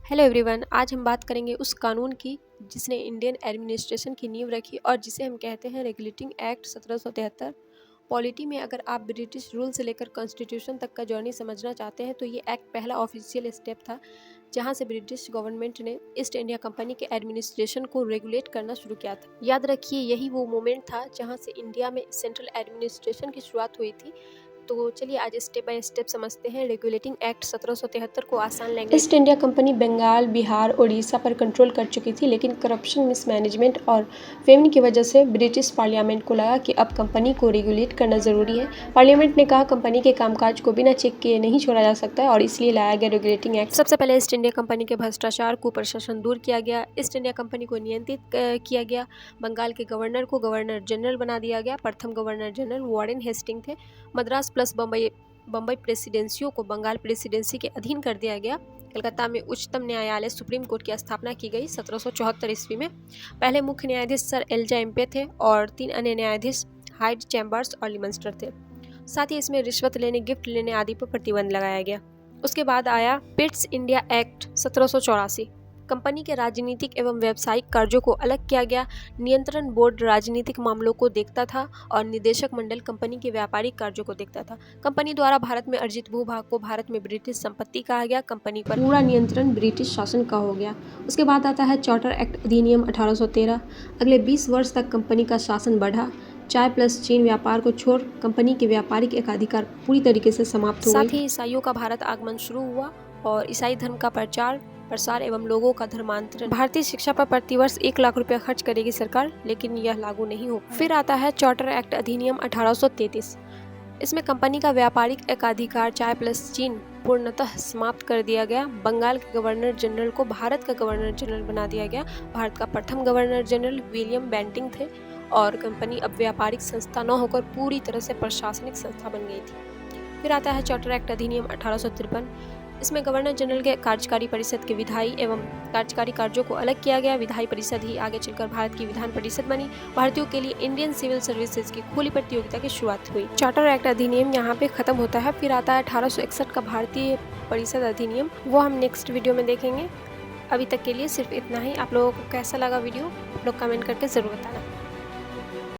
Hello everyone, आज हम बात करेंगे उस कानून की जिसने इंडियन एडमिनिस्ट्रेशन की नींव रखी और जिसे हम कहते हैं रेगुलेटिंग एक्ट 1773। पॉलिटी में अगर आप ब्रिटिश रूल से लेकर कॉन्स्टिट्यूशन तक का जर्नी समझना चाहते हैं तो ये एक्ट पहला ऑफिशियल स्टेप था जहां से ब्रिटिश गवर्नमेंट ने ईस्ट इंडिया कंपनी के एडमिनिस्ट्रेशन को रेगुलेट करना शुरू किया था। याद रखिए, यही वो मोमेंट था जहां से इंडिया में सेंट्रल एडमिनिस्ट्रेशन की शुरुआत हुई थी। तो चलिए आज स्टेप बाय स्टेप समझते हैं रेगुलेटिंग एक्ट 1773 को आसान language. East India company Bengal, Bihar, Orissa पर कंट्रोल कर चुकी थी, लेकिन करप्शन, मिसमैनेजमेंट और फेमनी की वजह से ब्रिटिश पार्लियामेंट को लगा कि अब कंपनी को रेगुलेट करना ज़रूरी है। पार्लियामेंट ने कहा कंपनी के कामकाज को बिना चेक किए नहीं छोड़ा जा सकता है और इसलिए लाया गया रेगुलेटिंग एक्ट। सबसे पहले ईस्ट इंडिया कंपनी के भ्रष्टाचार को प्रशासन दूर किया गया। ईस्ट इंडिया कंपनी को नियंत्रित किया गया। बंगाल के गवर्नर को गवर्नर जनरल बना दिया गया। प्रथम गवर्नर जनरल वॉरेन हेस्टिंग थे। मद्रास प्लस बम्बई प्रेसिडेंसियों को बंगाल प्रेसिडेंसी के अधीन कर दिया गया। कलकत्ता में उच्चतम न्यायालय सुप्रीम कोर्ट की स्थापना की गई 1774 ईस्वी में। पहले मुख्य न्यायाधीश सर एल्जा एम्पे थे और 3 अन्य न्यायाधीश हाइड, चैम्बर्स और लिमंस्टर थे। साथ ही इसमें रिश्वत लेने, गिफ्ट लेने आदि पर प्रतिबंध लगाया गया। उसके बाद आया पिट्स इंडिया एक्ट 1784। कंपनी के राजनीतिक एवं व्यावसायिक कार्यों को अलग किया गया। नियंत्रण बोर्ड राजनीतिक मामलों को देखता था और निदेशक मंडल कंपनी के व्यापारिक कार्यों को देखता था। कंपनी द्वारा भारत में अर्जित भूभाग को भारत में ब्रिटिश संपत्ति कहा गया। कंपनी पर पूरा नियंत्रण ब्रिटिश शासन का हो गया। उसके बाद आता है चार्टर एक्ट अधिनियम 1813। अगले 20 वर्ष तक कंपनी का शासन बढ़ा। चाय प्लस चीन व्यापार को छोड़ कंपनी के व्यापारिक एकाधिकार पूरी तरीके से समाप्त हो गए। साथ ही ईसाइयों का भारत आगमन शुरू हुआ और ईसाई धर्म का प्रसार एवं लोगों का धर्मांतरण। भारतीय शिक्षा पर प्रतिवर्ष 1 लाख रुपया खर्च करेगी सरकार, लेकिन यह लागू नहीं हो। फिर आता है चार्टर एक्ट अधिनियम 1833। इसमें कंपनी का व्यापारिक एकाधिकार चाय प्लस चीन पूर्णतः समाप्त कर दिया गया। बंगाल के गवर्नर जनरल को भारत का गवर्नर जनरल बना दिया गया। भारत का प्रथम गवर्नर जनरल विलियम बेंटिंग थे और कंपनी अब व्यापारिक संस्था न होकर पूरी तरह से प्रशासनिक संस्था बन गई थी। फिर आता है चार्टर एक्ट अधिनियम 1853। इसमें गवर्नर जनरल के कार्यकारी परिषद के विधायी एवं कार्यकारी कार्यों को अलग किया गया। विधायी परिषद ही आगे चलकर भारत की विधान परिषद बनी। भारतीयों के लिए इंडियन सिविल सर्विसेज की खुली प्रतियोगिता की शुरुआत हुई। चार्टर एक्ट अधिनियम यहाँ पे खत्म होता है। फिर आता है 1861 का भारतीय परिषद अधिनियम, वो हम नेक्स्ट वीडियो में देखेंगे। अभी तक के लिए सिर्फ इतना ही। आप लोगों को कैसा लगा वीडियो, आप लोग कमेंट करके ज़रूर बताना।